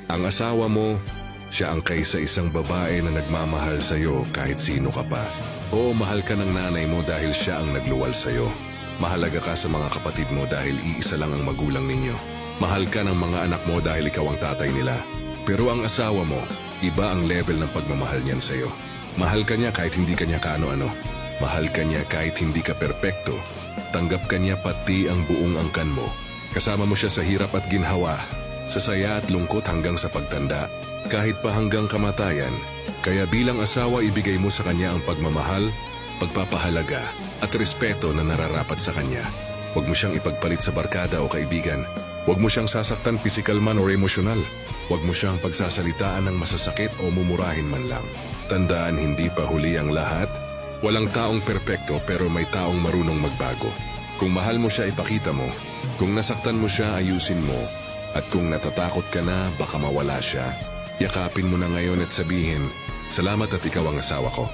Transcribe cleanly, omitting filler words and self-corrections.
Ang asawa mo, siya ang kaysa-isang babae na nagmamahal sa'yo kahit sino ka pa. Oo, mahal ka ng nanay mo dahil siya ang nagluwal sa'yo. Mahalaga ka sa mga kapatid mo dahil iisa lang ang magulang ninyo. Mahal ka ng mga anak mo dahil ikaw ang tatay nila. Pero ang asawa mo, iba ang level ng pagmamahal niyan sa'yo. Mahal ka niya kahit hindi ka niya kaano-ano. Mahal ka niya kahit hindi ka perpekto. Tanggap ka niya pati ang buong angkan mo. Kasama mo siya sa hirap at ginhawa, sa saya at lungkot hanggang sa pagtanda, kahit pa hanggang kamatayan. Kaya bilang asawa, ibigay mo sa kanya ang pagmamahal, pagpapahalaga at respeto na nararapat sa kanya. Huwag mo siyang ipagpalit sa barkada o kaibigan. Huwag mo siyang sasaktan pisikal man o emosyonal. Huwag mo siyang pagsasalitaan ng masasakit o mumurahin man lang. Tandaan, hindi pa huli ang lahat. Walang taong perpekto pero may taong marunong magbago. Kung mahal mo siya, ipakita mo. Kung nasaktan mo siya, ayusin mo. At kung natatakot ka na, baka mawala siya, yakapin mo na ngayon at sabihin, "Salamat at ikaw ang asawa ko."